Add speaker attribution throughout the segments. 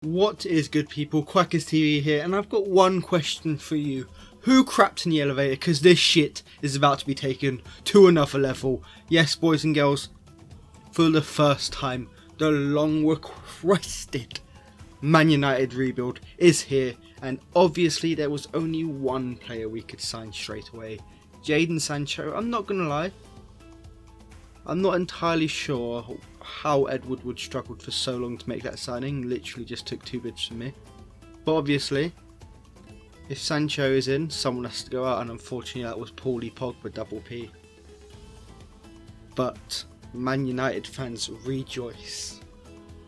Speaker 1: What is good, people? Quackers TV here, and I've got one question for you. Who crapped in the elevator? Because this shit is about to be taken to another level. Yes, boys and girls, for the first time, the long requested Man United rebuild is here, and obviously there was only one player we could sign straight away. Jadon Sancho. I'm not gonna lie, I'm not entirely sure how Ed Woodward struggled for so long to make that signing. Literally just took 2 bids from me. But obviously, if Sancho is in, someone has to go out, and unfortunately that was Paulie Pogba, double P. But Man United fans, rejoice.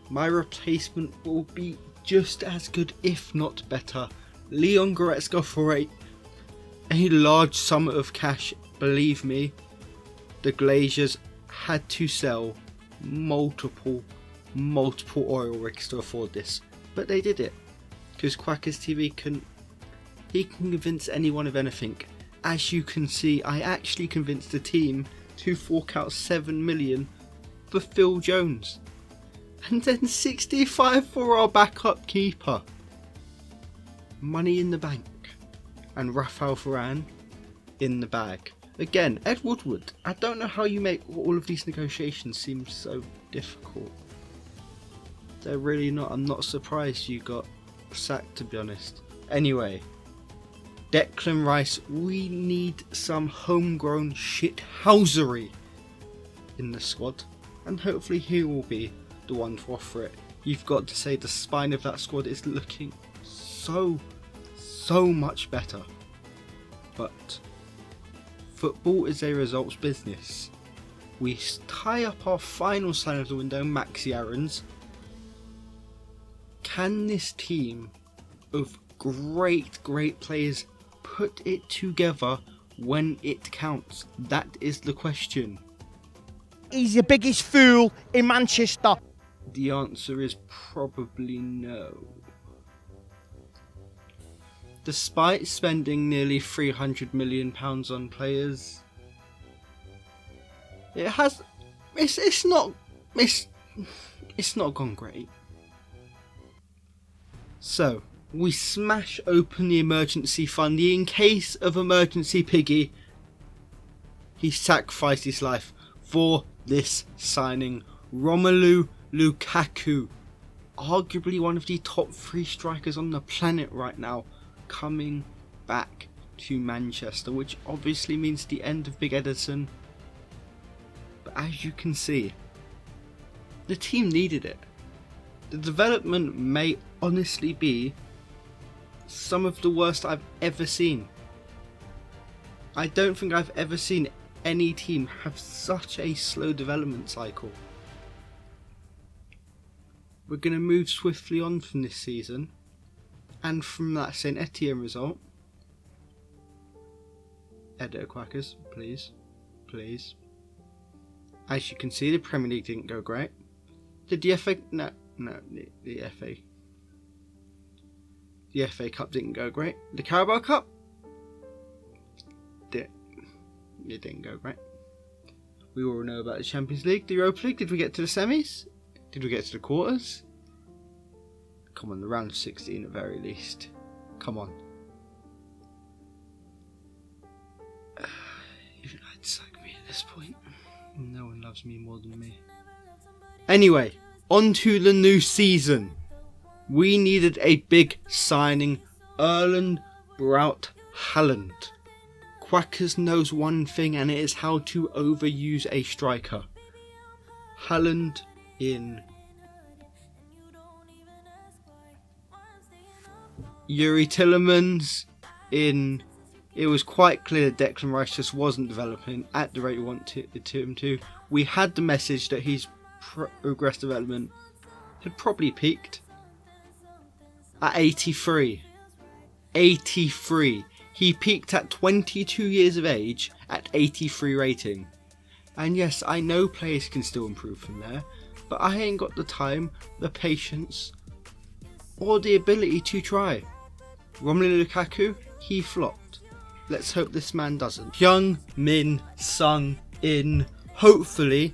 Speaker 1: My replacement will be just as good, if not better. Leon Goretzka for a large sum of cash. Believe me, the Glazers had to sell multiple oil rigs to afford this, but they did it because Quackers TV can convince anyone of anything. As you can see, I actually convinced the team to fork out 7 million for Phil Jones and then 65 for our backup keeper. Money in the bank, and Rafael Varane in the bag. Again, Ed Woodward, I don't know how you make all of these negotiations seem so difficult. They're really not. I'm not surprised you got sacked, to be honest. Anyway, Declan Rice, we need some homegrown shithousery in the squad, and hopefully he will be the one to offer it. You've got to say the spine of that squad is looking so much better, but football is a results business. We tie up our final sign of the window, Maxi Aarons. Can this team of great players put it together when it counts? That is the question.
Speaker 2: He's the biggest fool in Manchester.
Speaker 1: The answer is probably no. Despite spending nearly £300 million on players, it's not gone great. So we smash open the emergency fund. In case of emergency piggy, he sacrificed his life for this signing. Romelu Lukaku, arguably one of the top 3 strikers on the planet right now, coming back to Manchester, which obviously means the end of Big Edison. But as you can see, the team needed it. The development may honestly be some of the worst I've ever seen. I don't think I've ever seen any team have such a slow development cycle. We're going to move swiftly on from this season, and from that St Etienne result. Editor Quackers, please. As you can see, the Premier League didn't go great. Did the FA? No, the FA. The FA Cup didn't go great. The Carabao Cup? It didn't go great. We all know about the Champions League, the Europa League. Did we get to the semis? Did we get to the quarters? Come on, the round of 16 at very least. Come on. Even I'd sack me at this point. No one loves me more than me. Anyway, on to the new season. We needed a big signing. Erland Braut Haaland. Quackers knows one thing, and it is how to overuse a striker. Haaland in. Yuri Tillemans in. It was quite clear that Declan Rice just wasn't developing at the rate we wanted him to. We had the message that his progress development had probably peaked at 83. 83. He peaked at 22 years of age at 83 rating. And yes, I know players can still improve from there, but I ain't got the time, the patience, or the ability to try. Romelu Lukaku, he flopped. Let's hope this man doesn't. Young Min Sung in. Hopefully,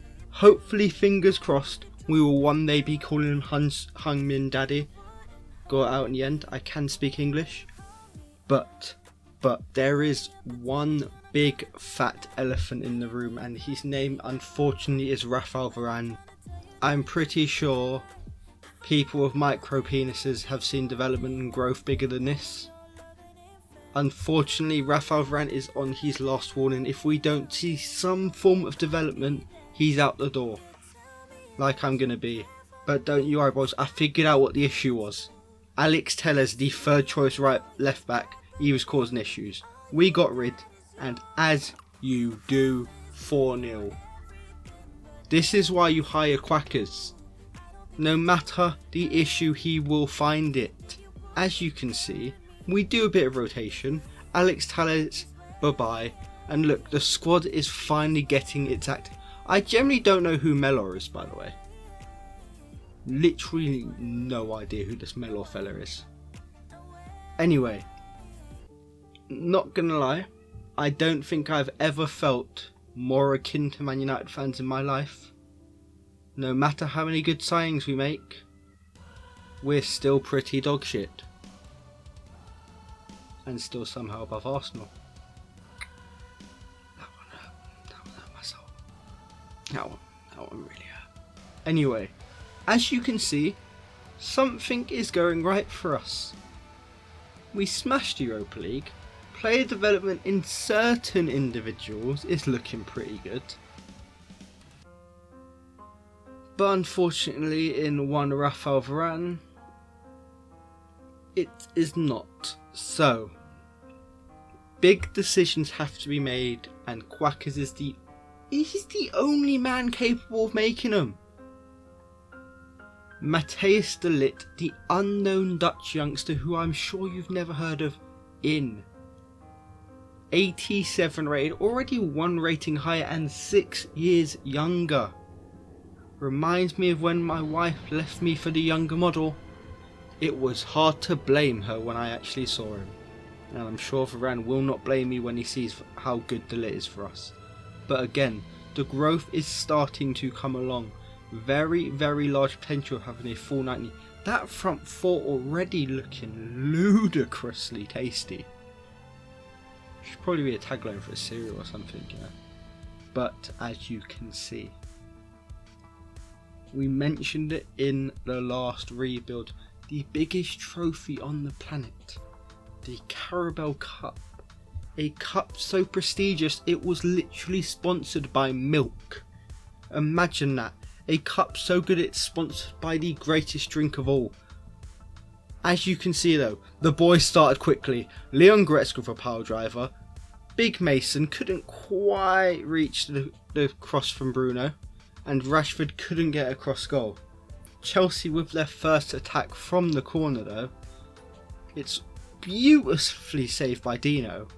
Speaker 1: fingers crossed, we will one day be calling him Hung Min Daddy. got out in the end. I can speak English, but there is one big fat elephant in the room, and his name unfortunately is Rafael Varane. I'm pretty sure people with micro penises have seen development and growth bigger than this. Unfortunately, Rafael Varane is on his last warning. If we don't see some form of development, he's out the door. Like I'm going to be. But don't you worry, boys. I figured out what the issue was. Alex Telles, the third choice left back, he was causing issues. We got rid, and as you do, 4-0. This is why you hire Quackers. No matter the issue, he will find it. As you can see, we do a bit of rotation. Alex Telles, bye-bye. And look, the squad is finally getting its act. I generally don't know who Melor is, by the way. Literally no idea who this Melor fella is. Anyway, not gonna lie, I don't think I've ever felt more akin to Man United fans in my life. No matter how many good signings we make, we're still pretty dog shit. And still somehow above Arsenal. That one hurt my soul. That one really hurt. Anyway, as you can see, something is going right for us. We smashed Europa League. Player development in certain individuals is looking pretty good. But unfortunately, in one Rafael Varane, it is not. So, big decisions have to be made, and Quackers is the only man capable of making them. Matthijs de Ligt, the unknown Dutch youngster who I'm sure you've never heard of, in 87 rated, already 1 rating higher and 6 years younger. Reminds me of when my wife left me for the younger model. It was hard to blame her when I actually saw him. And I'm sure Varane will not blame me when he sees how good de Ligt is for us. But again, the growth is starting to come along. Very, very large potential of having a full 90. That front four already looking ludicrously tasty. Should probably be a tagline for a cereal or something, you know. But as you can see, we mentioned it in the last rebuild. The biggest trophy on the planet, the Carabao Cup. A cup so prestigious it was literally sponsored by milk. Imagine that. A cup so good it's sponsored by the greatest drink of all. As you can see though, the boys started quickly. Leon Goretzka for power driver. Big Mason couldn't quite reach the cross from Bruno. And Rashford couldn't get across goal. Chelsea with their first attack from the corner though. It's beautifully saved by Dino.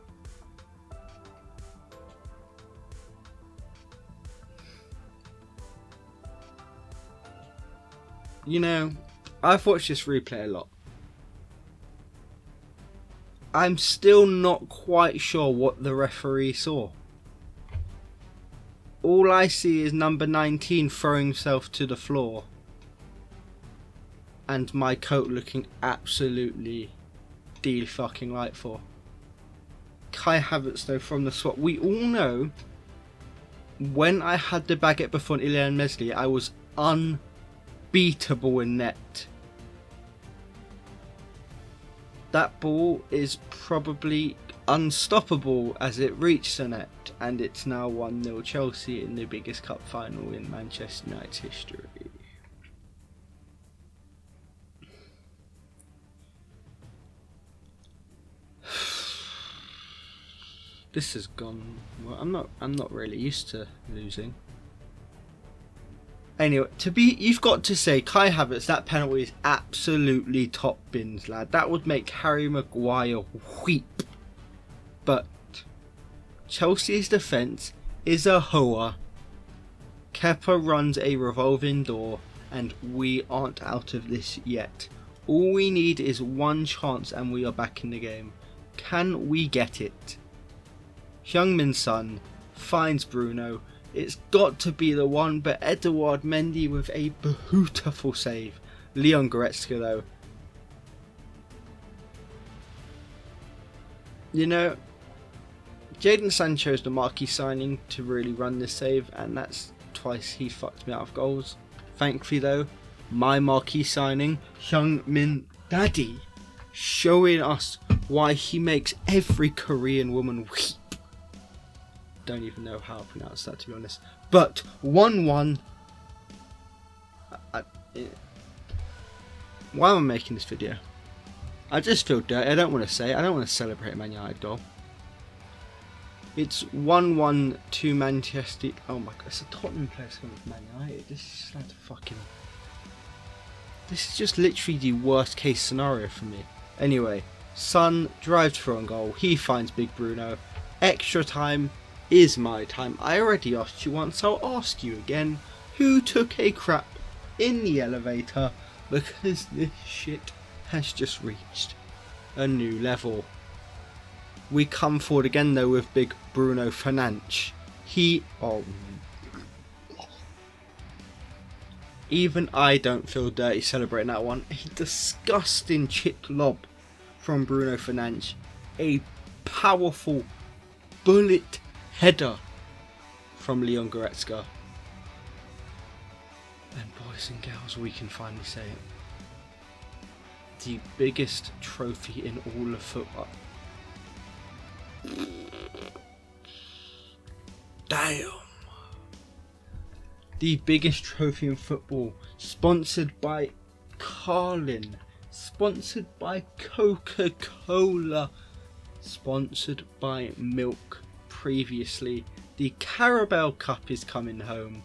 Speaker 1: You know, I've watched this replay a lot. I'm still not quite sure what the referee saw. All I see is number 19 throwing himself to the floor. And my coat looking absolutely fucking delightful. Kai Havertz though from the swap. We all know when I had the baguette before Ilya Mesli, I was unbeatable in net. That ball is probably unstoppable as it reached the net, and it's now 1-0 Chelsea in the biggest cup final in Manchester United's history. This has gone well. I'm not really used to losing. Anyway, you've got to say, Kai Havertz, that penalty is absolutely top bins, lad. That would make Harry Maguire weep. But Chelsea's defence is a hoa. Kepa runs a revolving door, and we aren't out of this yet. All we need is one chance, and we are back in the game. Can we get it? Heung-min Son finds Bruno. It's got to be the one, but Edouard Mendy with a beautiful save. Leon Goretzka though, You know, Jadon Sancho is the marquee signing to really run this save, and that's twice he fucked me out of goals. Thankfully though, my marquee signing, Hyung Min Daddy, showing us why he makes every Korean woman weep. Don't even know how to pronounce that, to be honest. But 1-1. Why am I making this video? I just feel dirty. I don't want to say it. I don't want to celebrate a Man United goal. It's 1-1 to Manchester. Oh my god, it's a Tottenham player coming with Man United. This is like fucking. This is just literally the worst case scenario for me. Anyway, Son drives for on goal. He finds Big Bruno. Extra time is my time. I already asked you once. I'll ask you again. Who took a crap in the elevator? Because this shit has just reached a new level. We come forward again though with Big Bruno Fernandes. Even I don't feel dirty celebrating that one. A disgusting chip lob from Bruno Fernandes. A powerful bullet header from Leon Goretzka. And boys and girls, we can finally say it. The biggest trophy in all of football. Damn. The biggest trophy in football, sponsored by Carlin, sponsored by Coca-Cola, sponsored by Milk previously. The Carabao Cup is coming home,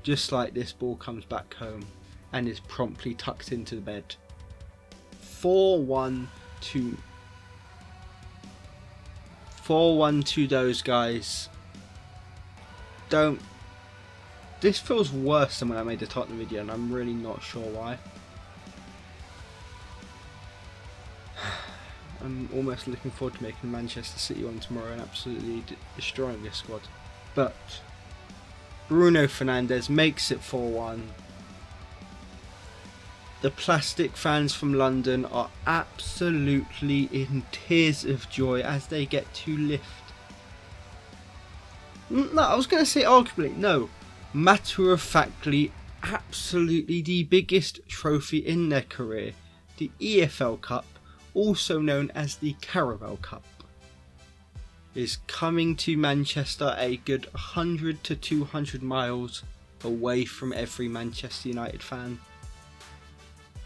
Speaker 1: just like this ball comes back home and is promptly tucked into the bed. 4-1 to those guys. This feels worse than when I made the Tottenham video, and I'm really not sure why. I'm almost looking forward to making the Manchester City one tomorrow and absolutely destroying this squad. But Bruno Fernandes makes it 4-1. The plastic fans from London are absolutely in tears of joy as they get to lift. No, I was going to say arguably, no. Matter of factly, absolutely the biggest trophy in their career. The EFL Cup, also known as the Carabao Cup, is coming to Manchester, a good 100 to 200 miles away from every Manchester United fan.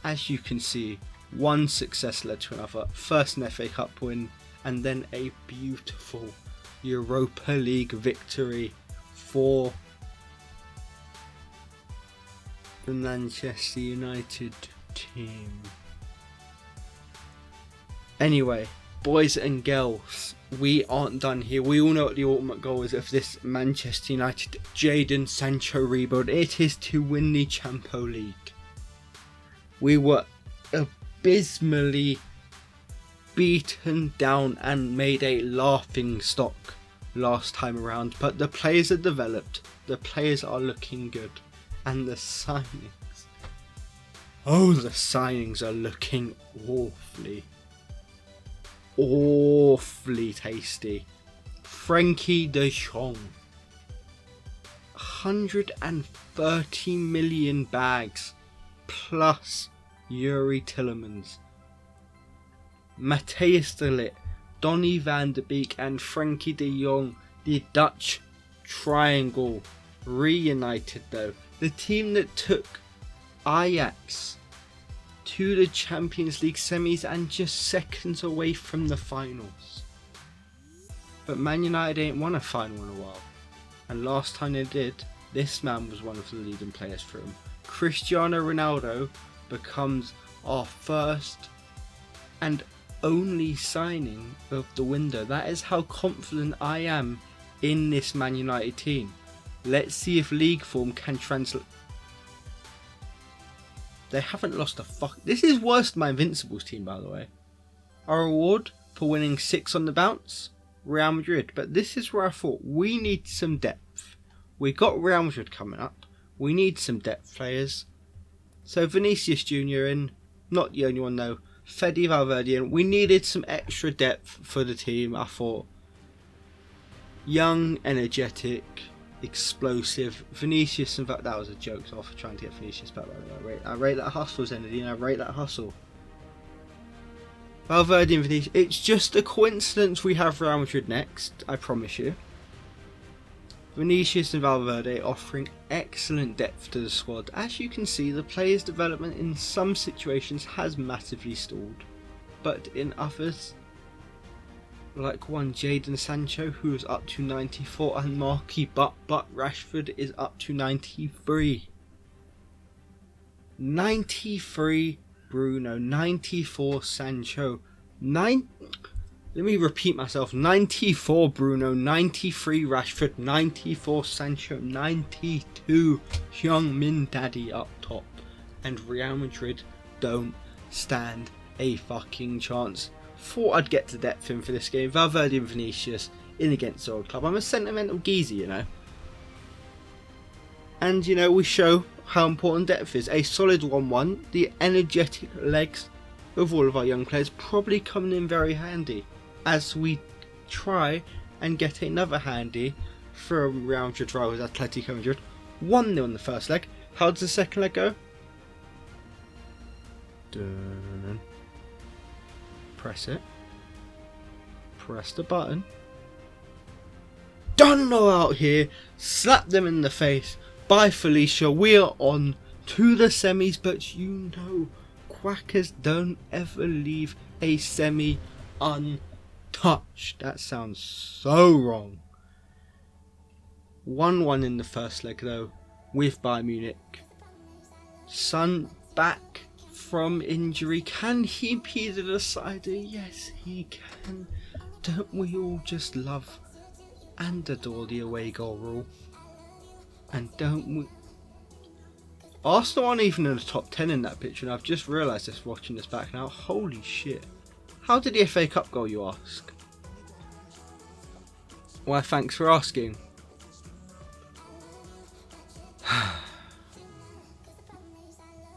Speaker 1: As you can see, one success led to another. First an FA Cup win, and then a beautiful Europa League victory for the Manchester United team. Anyway, boys and girls, we aren't done here. We all know what the ultimate goal is of this Manchester United Jadon Sancho rebuild. It is to win the Champions League. We were abysmally beaten down and made a laughing stock last time around, but the players are developed, the players are looking good, and the signings, the signings are looking awfully tasty. Frankie de Jong, 130 million bags plus Yuri Tillemans, Matthijs de Ligt, Donny van de Beek and Frankie de Jong, the Dutch triangle, reunited though. The team that took Ajax to the Champions League semis and just seconds away from the finals. But Man United ain't won a final in a while. And last time they did, this man was one of the leading players for him. Cristiano Ronaldo becomes our first and only signing of the window. That is how confident I am in this Man United team. Let's see if league form can translate. They haven't lost a fuck. This is worse than my Invincibles team, by the way. Our reward for winning 6 on the bounce, Real Madrid. But this is where I thought we need some depth. We got Real Madrid coming up. We need some depth players. So Vinicius Jr. in, not the only one though. Fede Valverde in. We needed some extra depth for the team, I thought. Young, energetic, explosive. Vinicius, in fact, that was a joke off trying to get Vinicius back. I rate that hustle, Zenedine. I rate that hustle. Valverde and Vinicius. It's just a coincidence we have Real Madrid next, I promise you. Vinicius and Valverde offering excellent depth to the squad. As you can see, the players' development in some situations has massively stalled, but in others, like one Jadon Sancho, who is up to 94, and Marky but Rashford is up to 93. 93 Bruno, 94 Sancho, let me repeat myself, 94 Bruno, 93 Rashford, 94 Sancho, 92 Heung-min Daddy up top, and Real Madrid don't stand a fucking chance. Thought I'd get to depth in for this game. Valverde and Vinicius in against the old club. I'm a sentimental geezer, you know. And, you know, we show how important depth is. A solid 1-1. The energetic legs of all of our young players probably coming in very handy as we try and get another handy from Real Madrid rivals Atletico Madrid. 1-0 in the first leg. How does the second leg go? Dun. Press it. Press the button. Dunno out here. Slap them in the face. Bye Felicia. We are on to the semis, but you know Quackers don't ever leave a semi untouched. That sounds so wrong. 1-1 in the first leg though with Bayern Munich. Son back from injury. Can he be the decider? Yes, he can. Don't we all just love and adore the away goal rule? And don't we? Arsenal aren't even in the top 10 in that picture, and I've just realised this watching this back now. Holy shit. How did the FA Cup go, you ask? Why, thanks for asking.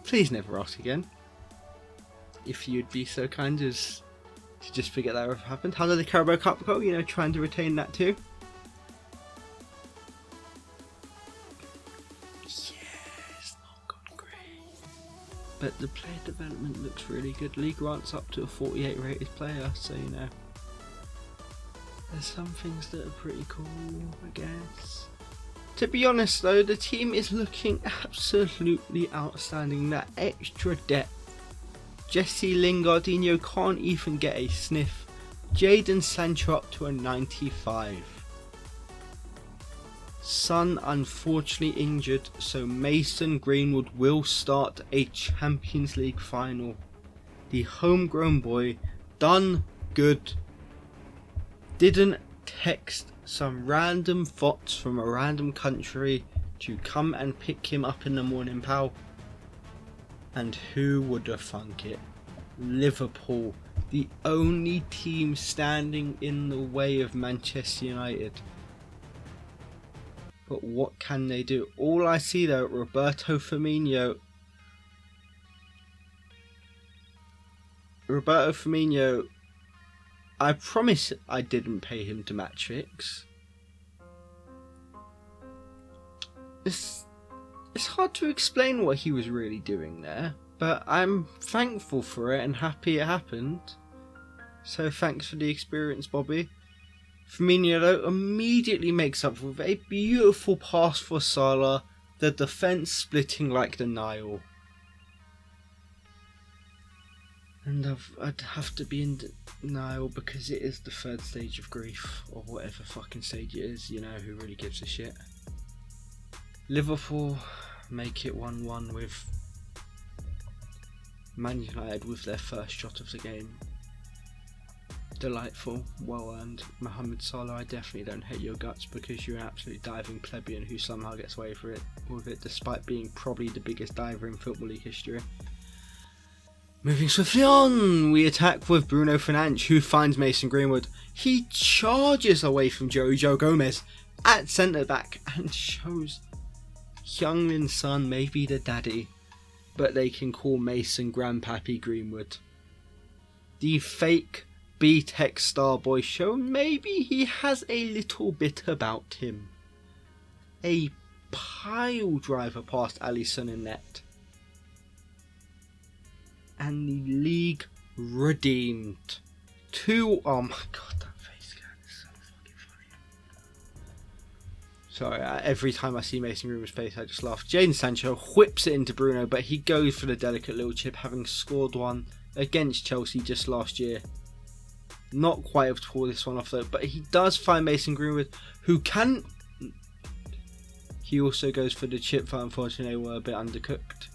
Speaker 1: Please never ask again. If you'd be so kind as to just forget that ever happened. How did the Carabao Cup go? You know, trying to retain that too. Yes, not gone great. But the player development looks really good. Lee Grant's up to a 48 rated player, so you know. There's some things that are pretty cool, I guess. To be honest though, the team is looking absolutely outstanding. That extra depth. Jesse Lingardinho can't even get a sniff. Jadon Sancho up to a 95. Son unfortunately injured, so Mason Greenwood will start a Champions League final. The homegrown boy, done good. Didn't text some random fots from a random country to come and pick him up in the morning, pal. And who would have thunk it? Liverpool, the only team standing in the way of Manchester United. But what can they do? All I see though, Roberto Firmino, I promise I didn't pay him to match fix. It's hard to explain what he was really doing there, but I'm thankful for it and happy it happened. So thanks for the experience, Bobby. Firmino though immediately makes up with a beautiful pass for Salah, the defence splitting like the Nile. And I'd have to be in denial because it is the third stage of grief, or whatever fucking stage it is, you know, who really gives a shit. Liverpool make it 1-1 with Man United with their first shot of the game. Delightful, well earned. Mohamed Salah, I definitely don't hate your guts because you're an absolute diving plebeian who somehow gets away with it despite being probably the biggest diver in Football League history. Moving swiftly on, we attack with Bruno Fernandes, who finds Mason Greenwood. He charges away from Joe Gomez at centre back and shows Heung-min Son may be the daddy, but they can call Mason Grandpappy Greenwood. the fake B-Tech Starboy show. Maybe he has a little bit about him. A pile driver past Alisson in net. And the league redeemed. Oh my god, that face scan is so fucking funny. Sorry, every time I see Mason Greenwood's face, I just laugh. Jadon Sancho whips it into Bruno, but he goes for the delicate little chip, having scored one against Chelsea just last year. Not quite able to pull this one off though, but he does find Mason Greenwood, who can. He also goes for the chip, but unfortunately they were a bit undercooked.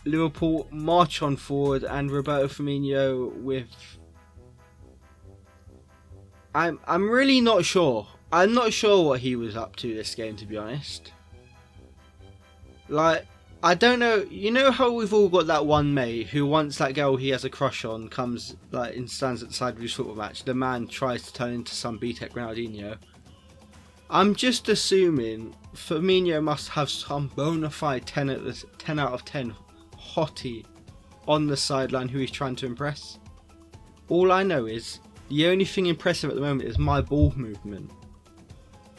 Speaker 1: Liverpool march on forward, and Roberto Firmino with. I'm really not sure. I'm not sure what he was up to this game, to be honest. Like, I don't know. You know how we've all got that one mate who, once that girl he has a crush on comes like and stands at the side of his football match, the man tries to turn into some B-Tech Ronaldinho. I'm just assuming Firmino must have some bona fide 10 out of 10 hottie on the sideline who he's trying to impress. All I know is the only thing impressive at the moment is my ball movement.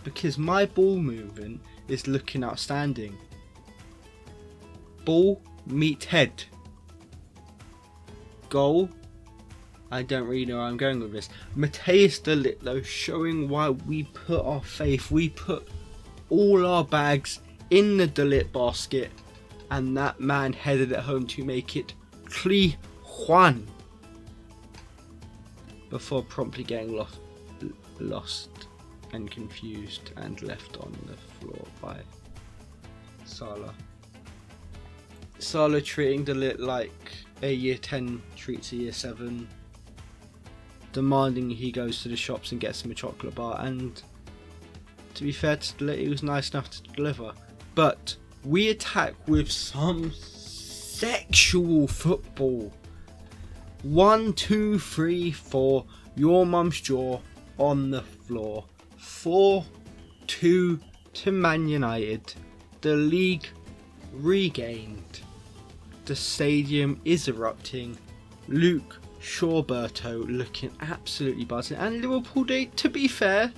Speaker 1: Because my ball movement is looking outstanding. Ball, meet head. Goal. I don't really know where I'm going with this. Mateus de Ligt though, showing why we put our faith, we put all our bags in the de Ligt basket, and that man headed it home to make it 3-1 before promptly getting lost and confused and left on the floor by Salah. Salah treating de Ligt like a year 10 treats a year 7. Demanding he goes to the shops and gets him a chocolate bar, and to be fair to de Ligt, he was nice enough to deliver. But we attack with some sexual football. 1, 2, 3, 4. Your mum's jaw on the floor. 4-2 to Man United. The league regained. The stadium is erupting. Luke Shawberto looking absolutely buzzing, and Liverpool, to be fair,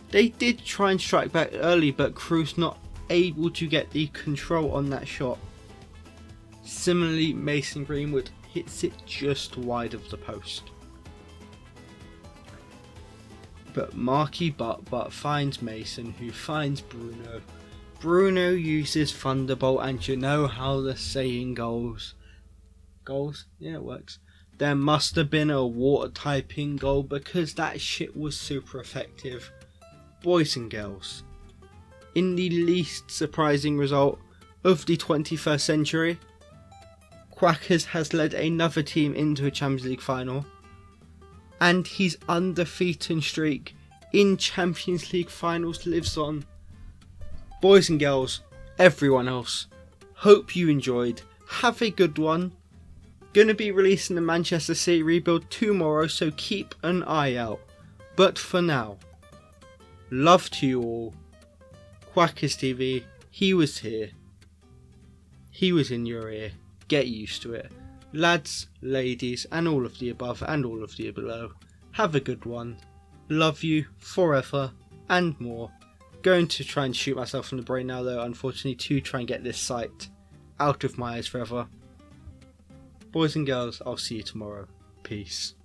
Speaker 1: they did try and strike back early, but Cruz not able to get the control on that shot. Similarly, Mason Greenwood hits it just wide of the post, but Marky Butt finds Mason, who finds Bruno. Bruno uses Thunderbolt, and you know how the saying goes. Yeah, it works. There must have been a water typing goal, because that shit was super effective. Boys and girls, in the least surprising result of the 21st century, Quackers has led another team into a Champions League final, and his undefeated streak in Champions League finals lives on. Boys and girls, everyone else, hope you enjoyed. Have a good one. Gonna be releasing the Manchester City rebuild tomorrow, so keep an eye out. But for now, love to you all. Quackers TV, he was here. He was in your ear. Get used to it. Lads, ladies, and all of the above and all of the below, have a good one. Love you forever and more. Going to try and shoot myself in the brain now though, unfortunately, to try and get this sight out of my eyes forever. Boys and girls, I'll see you tomorrow. Peace.